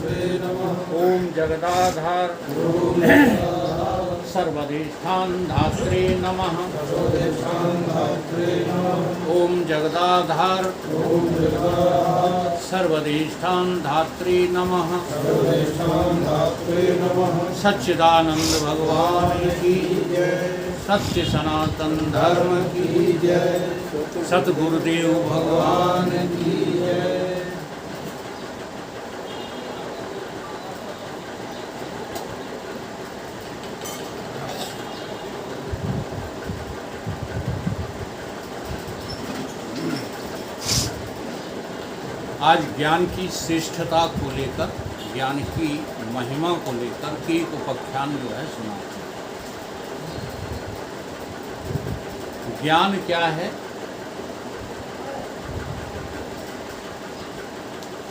ओम जगदाधार सर्वधिष्ठान धात्रे नमः। ओम जगदाधार सर्वधिष्ठान धात्रे नमः। सच्चिदानंद भगवान की सत्य सनातन धर्म की जय। सतगुरुदेव भगवान की जय। आज ज्ञान की श्रेष्ठता को लेकर, ज्ञान की महिमा को लेकर एक उपाख्यान जो है सुना। ज्ञान क्या है?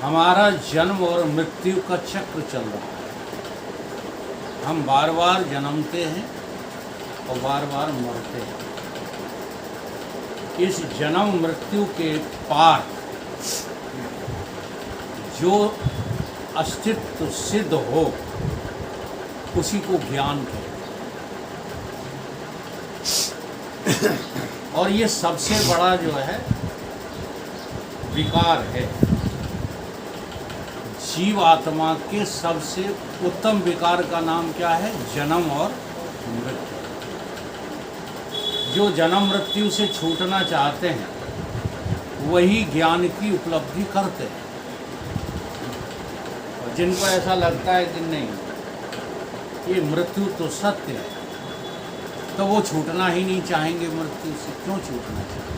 हमारा जन्म और मृत्यु का चक्र चल रहा है। हम बार बार जन्मते हैं और बार बार मरते हैं। इस जन्म मृत्यु के पार जो अस्तित्व सिद्ध हो उसी को ज्ञान कहते हैं। और ये सबसे बड़ा जो है विकार है। जीव आत्मा के सबसे उत्तम विकार का नाम क्या है? जन्म और मृत्यु। जो जन्म मृत्यु से छूटना चाहते हैं वही ज्ञान की उपलब्धि करते हैं। और जिनको ऐसा लगता है कि नहीं ये मृत्यु तो सत्य है, तो वो छूटना ही नहीं चाहेंगे मृत्यु से। क्यों छूटना चाहेंगे?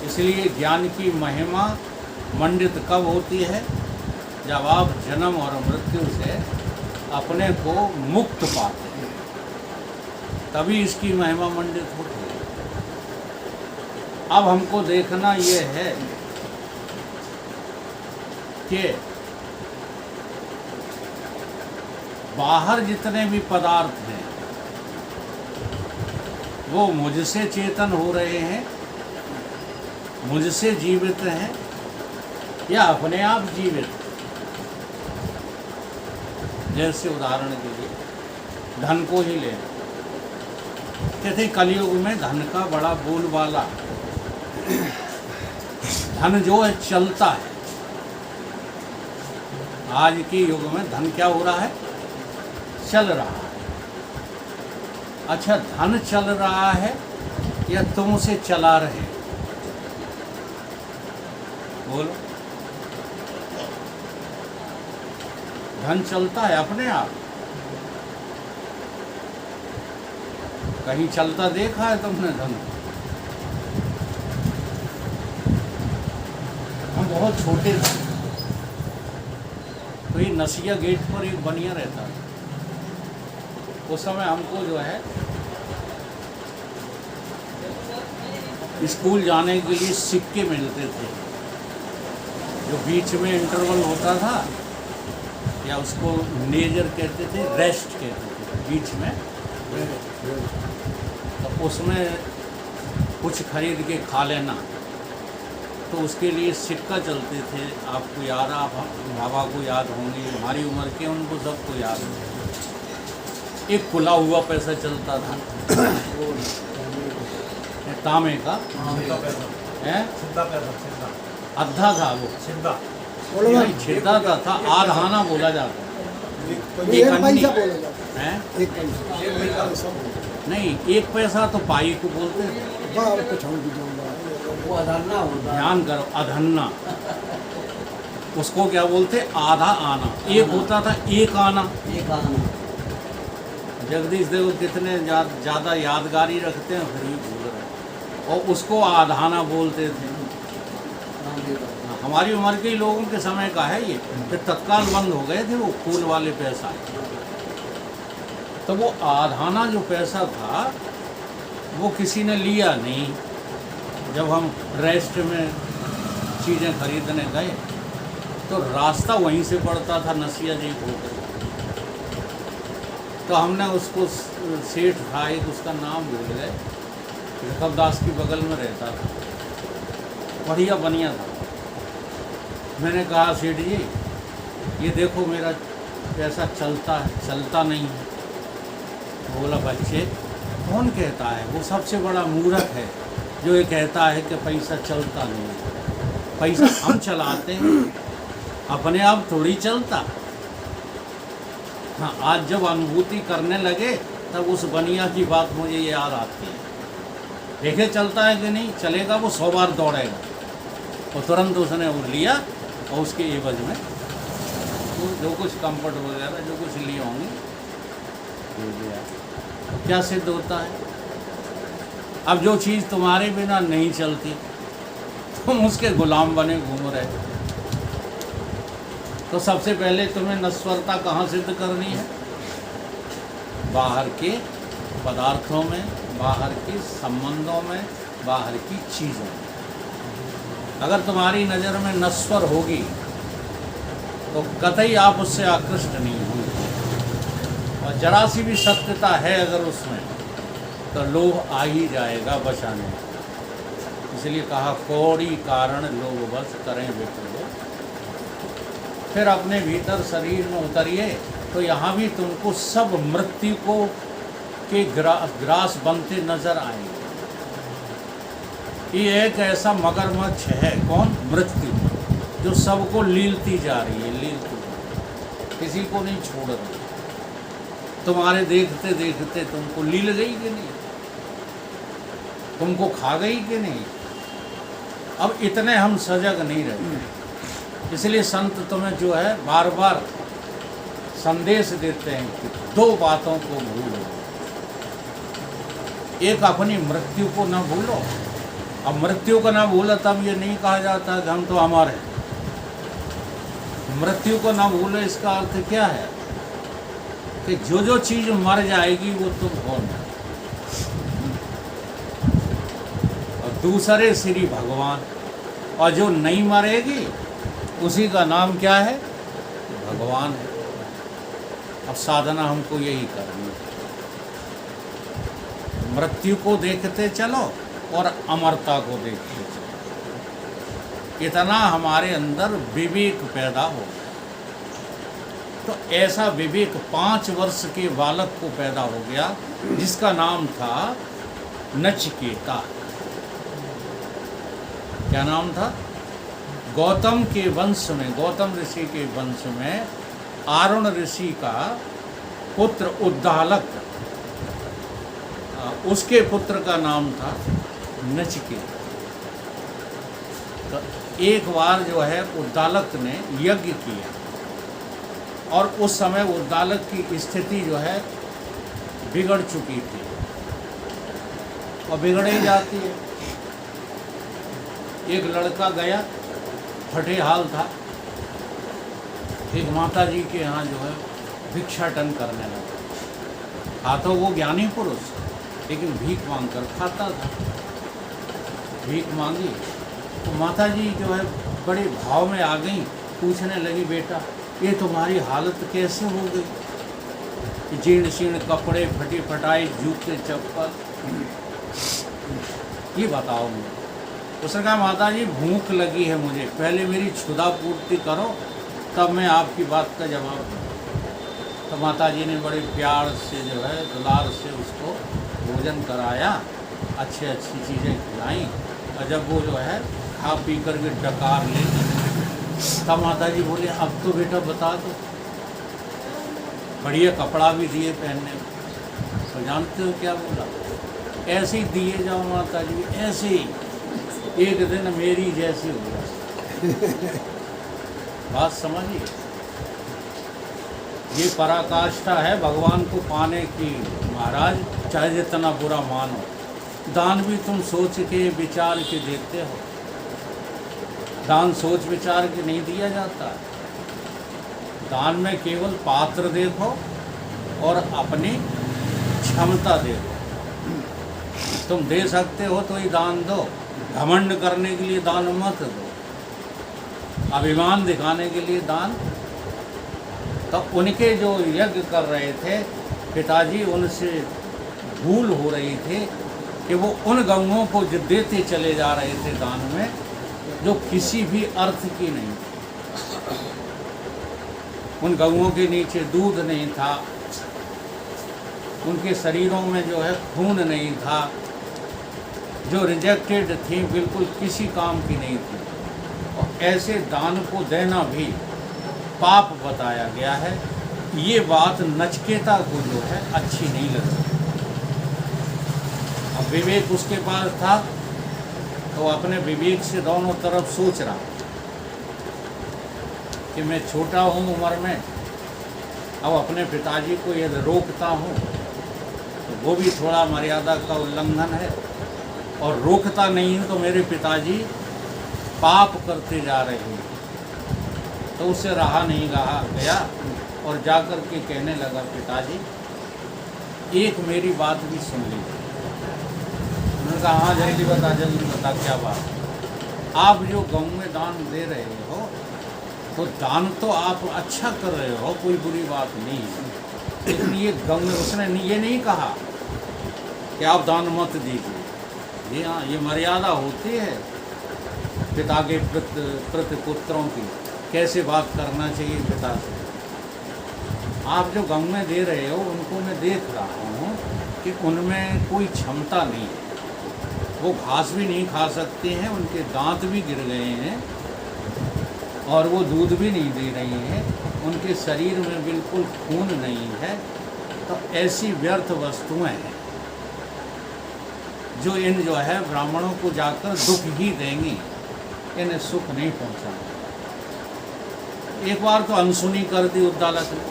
इसलिए ज्ञान की महिमा मंडित कब होती है? जब आप जन्म और मृत्यु से अपने को मुक्त पाते हैं, तभी इसकी महिमा मंडित होती है। अब हमको देखना ये है कि बाहर जितने भी पदार्थ हैं वो मुझसे चेतन हो रहे हैं, मुझसे जीवित हैं या अपने आप जीवित। जैसे उदाहरण के लिए धन को ही ले, कहते कलयुग में धन का बड़ा बोलबाला। धन जो है चलता है। आज के युग में धन क्या हो रहा है? चल रहा है। अच्छा, धन चल रहा है या तुम उसे चला रहे हो? बोलो। धन चलता है अपने आप। कहीं चलता देखा है तुमने धन? हम बहुत छोटे थे तो ये नसिया गेट पर एक बनिया रहता था। उस समय हमको जो है स्कूल जाने के लिए सिक्के मिलते थे, जो बीच में इंटरवल होता था, या उसको नेजर कहते थे, रेस्ट कहते थे, बीच में। तो उसमें कुछ खरीद के खा लेना, तो उसके लिए सिक्का चलते थे। आपको याद, आप बाबा को याद होंगे, हमारी उम्र के उनको सबको याद है। एक खुला हुआ पैसा चलता था तांबे का, है अद्धा था वो, छिद्दा था, आधाना बोला जाता है। नहीं, एक पैसा तो पाई को बोलते हैं। ध्यान करो, अधन्ना उसको क्या बोलते? आधा आना। एक होता था एक आना। जगदीश देखो कितने ज़्यादा यादगारी रखते हैं, फिर भी भूल रहे। और उसको आधाना बोलते थे। हमारी उम्र के लोगों के समय का है ये। फिर तत्काल बंद हो गए थे वो फूल वाले पैसा। तो वो आधाना जो पैसा था वो किसी ने लिया नहीं। जब हम रेस्ट में चीज़ें खरीदने गए तो रास्ता वहीं से पड़ता था, नसिया जेब होकर। तो हमने उसको, सेठ था एक, उसका नाम भूल गए, रखबदास की बगल में रहता था, बढ़िया बनिया था। मैंने कहा सेठ जी ये देखो मेरा पैसा चलता नहीं है। बोला बच्चे कौन कहता है, वो सबसे बड़ा मूर्ख है जो ये कहता है कि पैसा चलता नहीं है। पैसा हम चलाते हैं, अपने आप थोड़ी चलता। हाँ, आज जब अनुभूति करने लगे तब उस बनिया की बात मुझे याद आती है। देखे चलता है कि नहीं, चलेगा वो 100 बार दौड़ेगा। और तुरंत उसने वो लिया और उसके एवज में तो जो कुछ कंफर्ट वगैरह जो कुछ लिए होंगे दे दिया। क्या सिद्ध होता है, अब जो चीज़ तुम्हारे बिना नहीं चलती तुम उसके गुलाम बने घूम रहे। तो सबसे पहले तुम्हें नश्वरता कहाँ सिद्ध करनी है? बाहर के पदार्थों में, बाहर के संबंधों में, बाहर की चीज़ों में। अगर तुम्हारी नज़र में नश्वर होगी तो कतई आप उससे आकृष्ट नहीं होंगे। और जरा सी भी सत्यता है अगर उसमें तो लोभ आ ही जाएगा बचाने। इसलिए कहा कौड़ी कारण लोभ बस करें विप्र। फिर अपने भीतर शरीर में उतरिए तो यहाँ भी तुमको सब मृत्यु को के ग्रास बनते नजर आएंगे। ये एक ऐसा मगरमच्छ है, कौन? मृत्यु, जो सबको लीलती जा रही है, लीलती, किसी को नहीं छोड़ रही। तुम्हारे देखते देखते तुमको लील गई कि नहीं, तुमको खा गई कि नहीं। अब इतने हम सजग नहीं रहे। इसलिए संत तुम्हें जो है बार बार संदेश देते हैं कि 2 बातों को भूलो। एक, अपनी मृत्यु को न भूलो। अब मृत्यु को ना भूलो तब ये नहीं कहा जाता कि हम तो अमर हैं। मृत्यु को ना भूलो इसका अर्थ क्या है कि जो चीज़ मर जाएगी वो तुम हो ना। और दूसरे श्री भगवान, और जो नहीं मरेगी उसी का नाम क्या है? भगवान है। अब साधना हमको यही करनी है, मृत्यु को देखते चलो और अमरता को देखते चलो। इतना हमारे अंदर विवेक पैदा हो। तो ऐसा विवेक 5 वर्ष के बालक को पैदा हो गया जिसका नाम था नचिकेता। क्या नाम था? गौतम के वंश में, गौतम ऋषि के वंश में आरुण ऋषि का पुत्र उद्दालक, उसके पुत्र का नाम था नचिकेता। तो एक बार जो है उद्दालक ने यज्ञ किया और उस समय उद्दालक की स्थिति जो है बिगड़ चुकी थी और बिगड़ ही जाती है। एक लड़का गया, फटे हाल था, एक माता जी के यहाँ जो है भिक्षाटन करने लगा। था तो वो ज्ञानी पुरुष, लेकिन भीख मांग कर खाता था। भीख मांगी तो माता जी जो है बड़े भाव में आ गई, पूछने लगी, बेटा ये तुम्हारी हालत कैसे हो गई? जीर्ण शीर्ण कपड़े, फटी फटाई जूते चप्पल, ये बताओ मुझे। उसने कहा माता जी भूख लगी है मुझे, पहले मेरी क्षुधा पूर्ति करो तब मैं आपकी बात का जवाब दूँ। तो माता जी ने बड़े प्यार से जो है दुलार से उसको भोजन कराया, अच्छी चीज़ें खिलाई और जब वो जो है खा पी कर के डकार ले तब माता जी बोले अब तो बेटा बता दो। बढ़िया कपड़ा भी दिए पहनने को। तो जानते हो क्या बोला? ऐसे ही दिए जाओ माता जी, ऐसे ही एक दिन मेरी जैसी हो जाए। बात समझिए, ये पराकाष्ठा है भगवान को पाने की। महाराज चाहे जितना बुरा मानो, दान भी तुम सोच के विचार के देते हो। दान सोच विचार के नहीं दिया जाता। दान में केवल पात्र देखो और अपनी क्षमता देखो। तुम दे सकते हो तो ही दान दो, घमंड करने के लिए दान मत दो, अभिमान दिखाने के लिए दान। तो उनके जो यज्ञ कर रहे थे पिताजी, उनसे भूल हो रही थी कि वो उन गऊओं को जो देते चले जा रहे थे दान में, जो किसी भी अर्थ की नहीं थी। उन गऊओं के नीचे दूध नहीं था, उनके शरीरों में जो है खून नहीं था, जो रिजेक्टेड थी, बिल्कुल किसी काम की नहीं थी। और ऐसे दान को देना भी पाप बताया गया है। ये बात नचिकेता को जो है अच्छी नहीं लगी। अब विवेक उसके पास था तो अपने विवेक से दोनों तरफ सोच रहा कि मैं छोटा हूँ उम्र में, अब अपने पिताजी को यदि रोकता हूँ तो वो भी थोड़ा मर्यादा का उल्लंघन है, और रोकता नहीं तो मेरे पिताजी पाप करते जा रहे हैं। तो उससे रहा नहीं गया और जाकर के कहने लगा, पिताजी एक मेरी बात भी सुन लीजिए। उन्होंने कहा, हाँ जल्दी बता क्या बात। आप जो गाँव में दान दे रहे हो तो दान तो आप अच्छा कर रहे हो, कोई बुरी बात नहीं है, लेकिन ये गाँव में उसने ये नहीं कहा कि आप दान मत दीजिए। जी हाँ, ये मर्यादा होती है पिता के प्रति पुत्रों की, कैसे बात करना चाहिए पिता से। आप जो गाँव में दे रहे हो उनको मैं देख रहा हूँ कि उनमें कोई क्षमता नहीं है, वो घास भी नहीं खा सकते हैं, उनके दांत भी गिर गए हैं और वो दूध भी नहीं दे रही हैं, उनके शरीर में बिल्कुल खून नहीं है। तो ऐसी व्यर्थ वस्तुएं हैं जो इन जो है ब्राह्मणों को जाकर दुख ही देंगी, इन्हें सुख नहीं पहुंचाना। एक बार तो अनसुनी कर दी उद्दालक ने,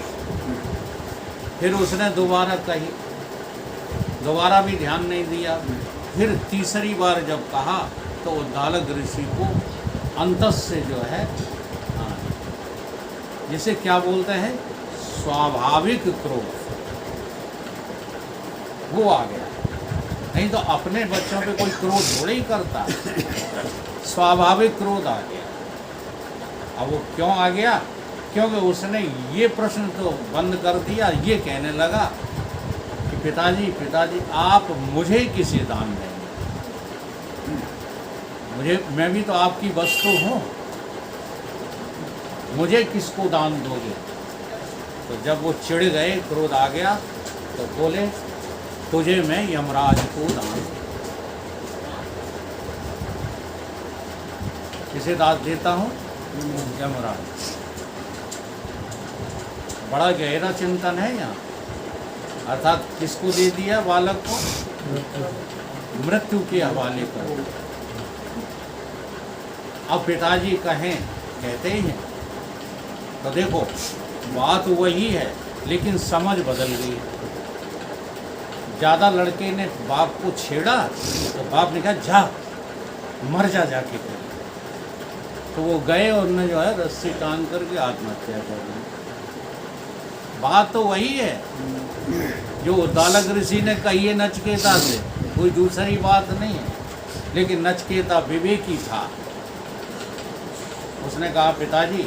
फिर उसने दोबारा कही, दोबारा भी ध्यान नहीं दिया। फिर तीसरी बार जब कहा तो उद्दालक ऋषि को अंतस से जो है, जिसे क्या बोलते हैं, स्वाभाविक क्रोध, वो आ गया। नहीं तो अपने बच्चों पे कोई क्रोध थोड़ा ही करता, स्वाभाविक क्रोध आ गया। अब वो क्यों आ गया? क्योंकि उसने ये प्रश्न तो बंद कर दिया, ये कहने लगा कि पिताजी आप मुझे किसे दान देंगे? मैं भी तो आपकी वस्तु हूँ, मुझे किसको दान दोगे? तो जब वो चिढ़ गए, क्रोध आ गया, तो बोले, तुझे मैं यमराज को दान, किसे दान देता हूँ? यमराज। बड़ा गहरा चिंतन है यहाँ। अर्थात किसको दे दिया? बालक को मृत्यु के हवाले कर। अब पिताजी कहते ही हैं, तो देखो बात वही है, लेकिन समझ बदल गई। ज़्यादा लड़के ने बाप को छेड़ा तो बाप ने कहा, जा मर जाके कर। तो वो गए और उन्होंने जो है रस्सी टांग करके आत्महत्या कर ली। बात तो वही है जो उद्दालक ऋषि ने कही है नचिकेता से, कोई दूसरी बात नहीं है। लेकिन नचिकेता विवेकी था, उसने कहा, पिताजी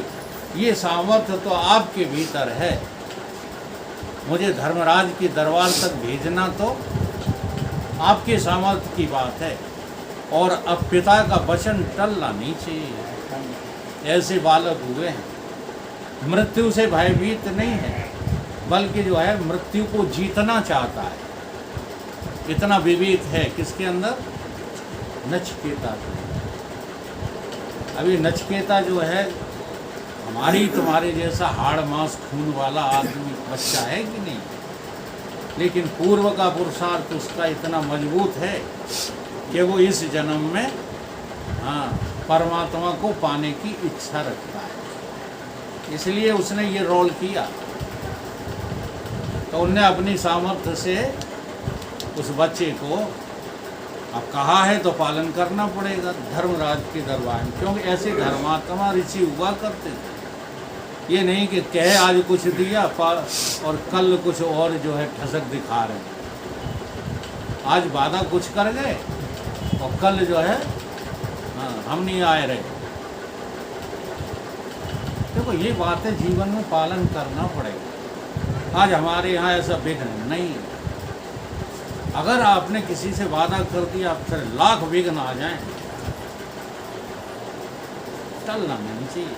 ये सामर्थ्य तो आपके भीतर है, मुझे धर्मराज के दरबार तक भेजना तो आपके सामर्थ्य की बात है, और अब पिता का वचन टलना नहीं चाहिए। ऐसे बालक हुए हैं, मृत्यु से भयभीत नहीं है, बल्कि जो है मृत्यु को जीतना चाहता है। इतना विवेक है किसके अंदर? नचिकेता के। अभी नचिकेता जो है हमारी तुम्हारे जैसा हाड़ मांस खून वाला आदमी बच्चा है कि नहीं, लेकिन पूर्व का पुरुषार्थ उसका इतना मजबूत है कि वो इस जन्म में परमात्मा को पाने की इच्छा रखता है, इसलिए उसने ये रोल किया। तो उनने अपनी सामर्थ्य से उस बच्चे को, अब कहा है तो पालन करना पड़ेगा धर्मराज के दरबार में, क्योंकि ऐसे धर्मात्मा ऋषि हुआ करते थे। ये नहीं कि कहे आज कुछ दिया और कल कुछ और जो है ठसक दिखा रहे हैं। आज वादा कुछ कर गए और कल जो है हम नहीं आए रहे। देखो ये बातें जीवन में पालन करना पड़ेगा। आज हमारे यहाँ ऐसा विघ्न नहीं है। अगर आपने किसी से वादा कर दिया, फिर लाख विघ्न आ जाएं, टलना नहीं चाहिए।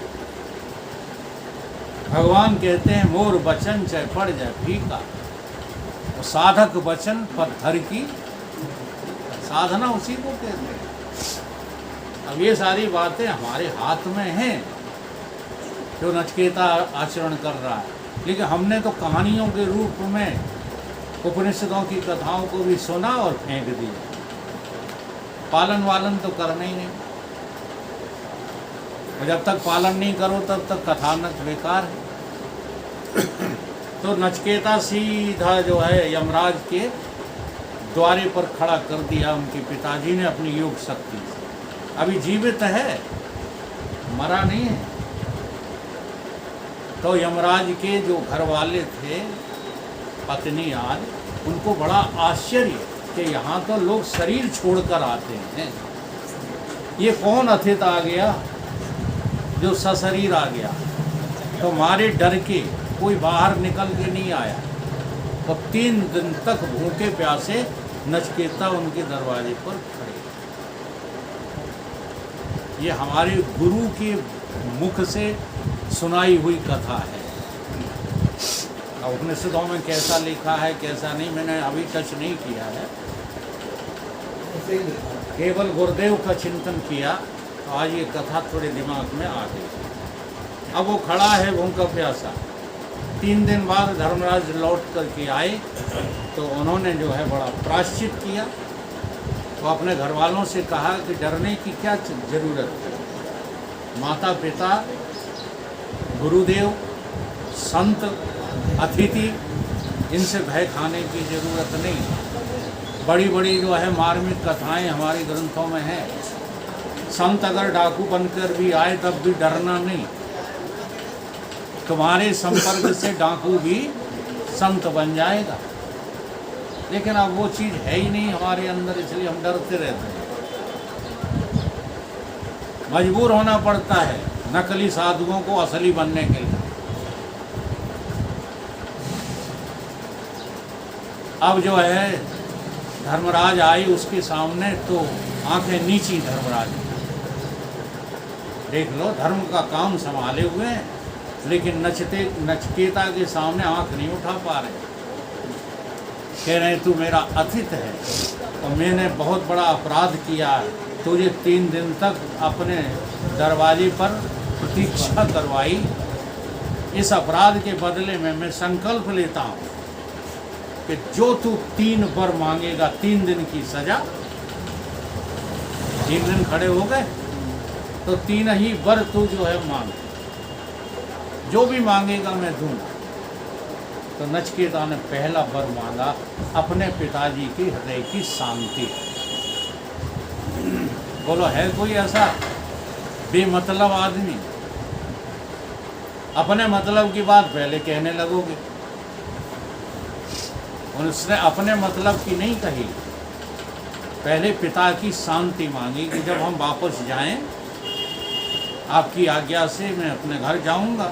भगवान कहते हैं मोर बचन चाहे पड़ जाए फीका, तो साधक वचन पत्थर की साधना उसी को कहते हैं। अब ये सारी बातें हमारे हाथ में हैं जो नचिकेता आचरण कर रहा है, लेकिन हमने तो कहानियों के रूप में उपनिषदों की कथाओं को भी सुना और फेंक दिया, पालन वालन तो करना ही नहीं। और जब तक पालन नहीं करो तब तक कथानक बेकार है। तो नचिकेता सीधा जो है यमराज के द्वारे पर खड़ा कर दिया उनके पिताजी ने अपनी योग शक्ति से। अभी जीवित है, मरा नहीं है। तो यमराज के जो घर वाले थे, पत्नी आदि, उनको बड़ा आश्चर्य कि यहाँ तो लोग शरीर छोड़कर आते हैं, ये कौन अतिथि आ गया जो सशरीर आ गया। तो मारे डर के कोई बाहर निकल के नहीं आया। तो 3 दिन तक भूखे प्यासे नचिकेता उनके दरवाजे पर खड़े। ये हमारे गुरु के मुख से सुनाई हुई कथा है। अब उपनिषदों में कैसा लिखा है कैसा नहीं मैंने अभी टच नहीं किया है, केवल गुरुदेव का चिंतन किया, तो आज ये कथा थोड़े दिमाग में आ गई। अब वो खड़ा है भूखा प्यासा। 3 दिन बाद धर्मराज लौट करके आए तो उन्होंने जो है बड़ा प्रायश्चित किया। तो अपने घर वालों से कहा कि डरने की क्या जरूरत है, माता पिता गुरुदेव संत अतिथि इनसे भय खाने की जरूरत नहीं। बड़ी बड़ी जो है मार्मिक कथाएं हमारे ग्रंथों में हैं। संत अगर डाकू बनकर भी आए तब भी डरना नहीं, तुम्हारे संपर्क से डाकू भी संत बन जाएगा। लेकिन अब वो चीज़ है ही नहीं हमारे अंदर, इसलिए हम डरते रहते हैं। मजबूर होना पड़ता है नकली साधुओं को असली बनने के लिए। अब जो है धर्मराज आई उसके सामने तो आंखें नीची धर्मराज, देख लो धर्म का काम संभाले हुए हैं, लेकिन नचिकेता के सामने आंख नहीं उठा पा रहे। कह रहे तू मेरा अतिथि है और मैंने बहुत बड़ा अपराध किया है, तुझे 3 दिन तक अपने दरवाजे पर प्रतीक्षा करवाई। इस अपराध के बदले में मैं संकल्प लेता हूँ कि जो तू 3 वर मांगेगा, 3 दिन की सजा। 3 दिन खड़े हो गए तो 3 ही वर तू जो है मांग, जो भी मांगेगा मैं दूंगा। तो नचिकेता ने पहला वर मांगा अपने पिताजी की हृदय की शांति। बोलो है कोई ऐसा बेमतलब आदमी? अपने मतलब की बात पहले कहने लगोगे। उसने अपने मतलब की नहीं कही, पहले पिता की शांति मांगी कि जब हम वापस जाएं आपकी आज्ञा से मैं अपने घर जाऊंगा।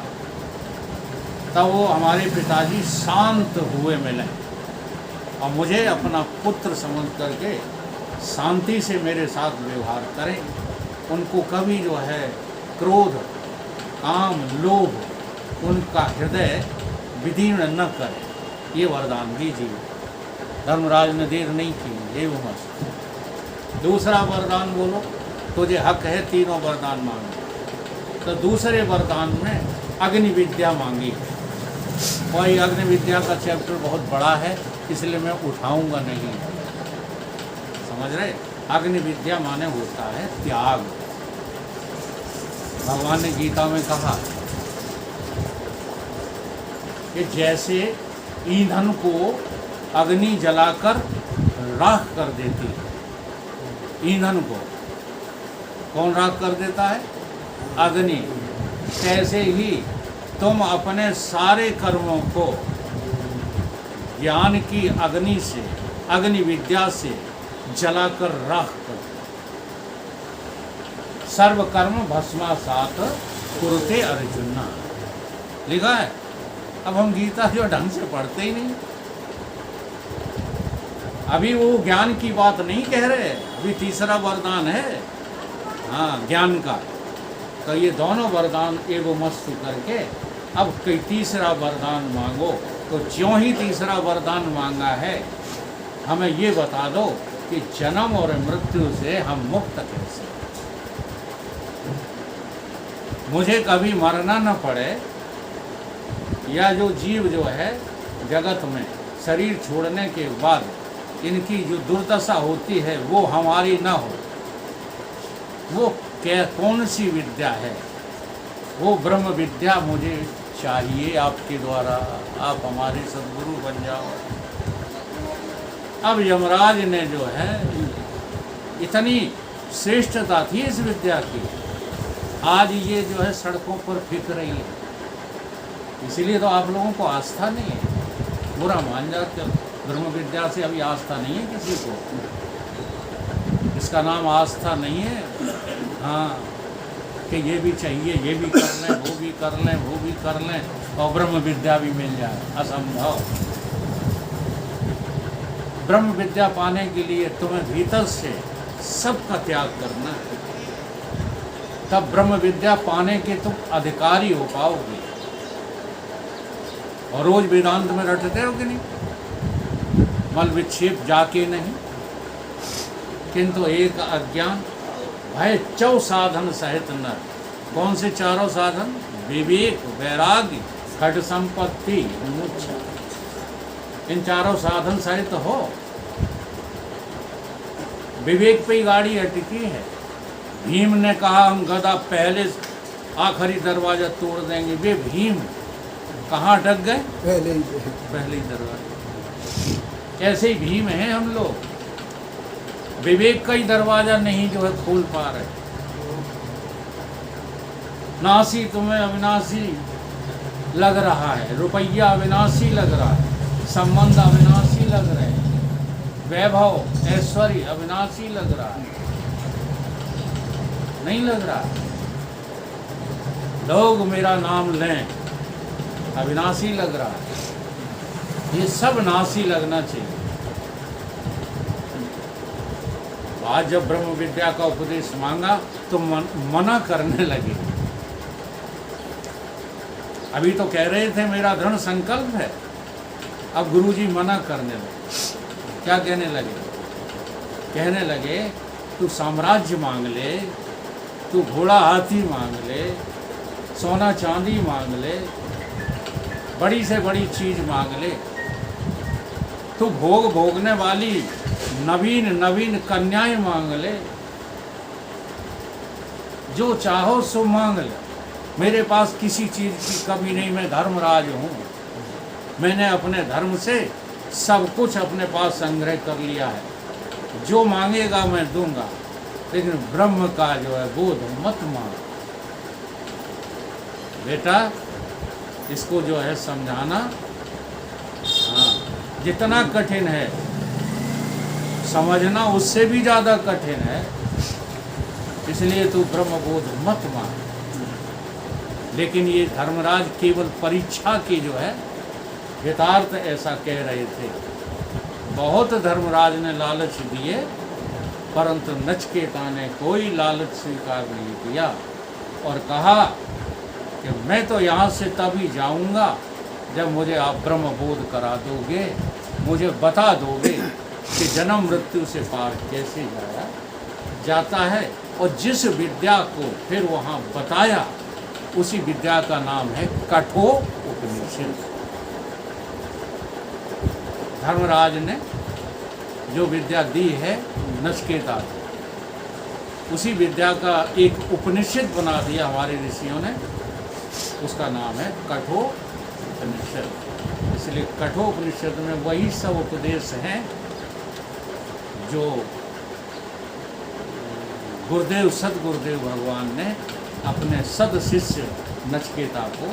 तब वो हमारे पिताजी शांत हुए मिले और मुझे अपना पुत्र समझ करके शांति से मेरे साथ व्यवहार करें। उनको कभी जो है क्रोध काम लोभ उनका हृदय विदीर्ण न करे, ये वरदान दीजिए। धर्मराज ने देर नहीं की, मस्त दूसरा वरदान बोलो, तुझे हक है 3 वरदान मांगो। तो दूसरे वरदान में अग्नि विद्या मांगी। और ये अग्नि विद्या का चैप्टर बहुत बड़ा है, इसलिए मैं उठाऊंगा नहीं। समझ रहे? अग्नि विद्या माने होता है त्याग। भगवान ने गीता में कहा कि जैसे ईंधन को अग्नि जलाकर राख कर देती है, ईंधन को कौन राख कर देता है? अग्नि। कैसे ही तुम अपने सारे कर्मों को ज्ञान की अग्नि से, अग्नि विद्या से जलाकर राख कर। सर्व कर्म भस्मासात कुरुते अर्जुना, लिखा है। अब हम गीता जो ढंग से पढ़ते ही नहीं। अभी वो ज्ञान की बात नहीं कह रहे, अभी तीसरा वरदान है हाँ ज्ञान का। तो ये दोनों वरदान एवं मस्त करके अब कोई तीसरा वरदान मांगो, तो ज्यों ही तीसरा वरदान मांगा है, हमें ये बता दो कि जन्म और मृत्यु से हम मुक्त कैसे, मुझे कभी मरना न पड़े, या जो जीव जो है जगत में शरीर छोड़ने के बाद इनकी जो दुर्दशा होती है वो हमारी न हो, वो कौन सी विद्या है? वो ब्रह्म विद्या मुझे चाहिए आपके द्वारा, आप हमारे सद्गुरु बन जाओ। अब यमराज ने जो है, इतनी श्रेष्ठता थी इस विद्या की, आज ये जो है सड़कों पर फिक रही है, इसीलिए तो आप लोगों को आस्था नहीं है, बुरा मान जाते हो। ब्रह्म विद्या से अभी आस्था नहीं है किसी को, इसका नाम आस्था नहीं है। हाँ, कि ये भी चाहिए, ये भी कर लें, वो भी कर लें, वो भी कर लें, और ब्रह्म विद्या भी मिल जाए, असंभव। ब्रह्म विद्या पाने के लिए तुम्हें भीतर से सबका त्याग करना है, तब ब्रह्म विद्या पाने के तुम अधिकारी हो पाओगे। और रोज वेदांत में रटते हो कि नहीं? मल विक्षेप जाके नहीं, किंतु एक अज्ञान भय चौ साधन सहित नर। कौन से चारों साधन? विवेक, वैराग्य, खड संपत्ति, मुमुक्षा। इन चारों साधन सहित हो। विवेक पे ही गाड़ी अटकी है। भीम ने कहा हम गदा पहले आखिरी दरवाजा तोड़ देंगे, वे भीम कहाँ अटक गए? पहले ही दरवाजा। ऐसे ही भीम हैं हम लोग, विवेक का ही दरवाजा नहीं जो है खोल पा रहे। नासी तुम्हें अविनाशी लग रहा है, रुपया अविनाशी लग रहा है, संबंध अविनाशी लग रहे हैं, वैभव ऐश्वर्य अविनाशी लग रहा है, नहीं लग रहा। लोग मेरा नाम लें, अविनाशी लग रहा है। ये सब नाशी लगना चाहिए। आज जब ब्रह्म विद्या का उपदेश मांगा तो मना करने लगे। अभी तो कह रहे थे मेरा दृढ़ संकल्प है, अब गुरुजी मना करने लगे। क्या कहने लगे? कहने लगे तू साम्राज्य मांग ले, तू घोड़ा हाथी मांग ले, सोना चांदी मांग ले, बड़ी से बड़ी चीज मांग ले, तू भोग भोगने वाली नवीन नवीन कन्याएं मांग ले, जो चाहो सो मांग ले, मेरे पास किसी चीज की कमी नहीं, मैं धर्मराज हूँ, मैंने अपने धर्म से सब कुछ अपने पास संग्रह कर लिया है, जो मांगेगा मैं दूंगा, लेकिन ब्रह्म का जो है बोध मत मांग। बेटा इसको जो है समझाना, हाँ, जितना कठिन है समझना उससे भी ज़्यादा कठिन है, इसलिए तू ब्रह्मबोध मत मान। लेकिन ये धर्मराज केवल परीक्षा की जो है यथार्थ ऐसा कह रहे थे। बहुत धर्मराज ने लालच दिए, परंतु नचिकेता ने कोई लालच स्वीकार नहीं किया और कहा कि मैं तो यहाँ से तभी जाऊँगा जब मुझे आप ब्रह्मबोध करा दोगे, मुझे बता दोगे कि जन्म मृत्यु से पार कैसे जाता है। और जिस विद्या को फिर वहाँ बताया, उसी विद्या का नाम है कठोपनिषद। धर्मराज ने जो विद्या दी है नचिकेता को, उसी विद्या का एक उपनिषद बना दिया हमारे ऋषियों ने, उसका नाम है कठोपनिषद। इसलिए कठोपनिषद में वही सब उपदेश हैं जो गुरुदेव सदगुरुदेव भगवान ने अपने सद शिष्य नचिकेता को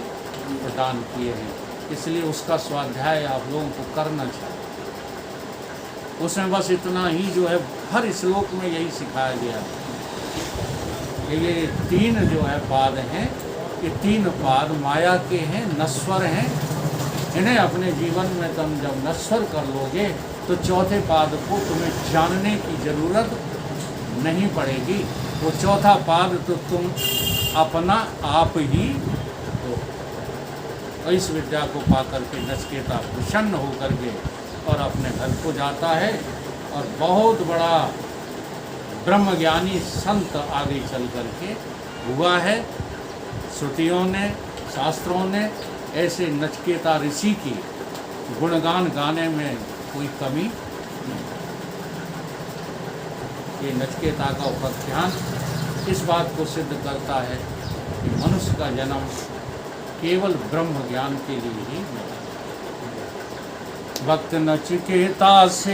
प्रदान किए हैं। इसलिए उसका स्वाध्याय आप लोगों को करना चाहिए। उसमें बस इतना ही जो है हर श्लोक में यही सिखाया गया है। ये तीन जो है पाद हैं, ये तीन पाद माया के हैं, नश्वर हैं। इन्हें अपने जीवन में तुम जब नश्वर कर लोगे तो चौथे पाद को तुम्हें जानने की जरूरत नहीं पड़ेगी। वो चौथा पाद तो तुम अपना आप ही हो। और इस विद्या को पा करके नचिकेता प्रसन्न होकर के और अपने घर को जाता है और बहुत बड़ा ब्रह्मज्ञानी संत आगे चल करके हुआ है। श्रुतियों ने, शास्त्रों ने ऐसे नचिकेता ऋषि की गुणगान गाने में कोई कमी नहीं। ये नचिकेता का उपाख्यान इस बात को सिद्ध करता है कि मनुष्य का जन्म केवल ब्रह्म ज्ञान के लिए ही मिला। भक्त नचिकेता से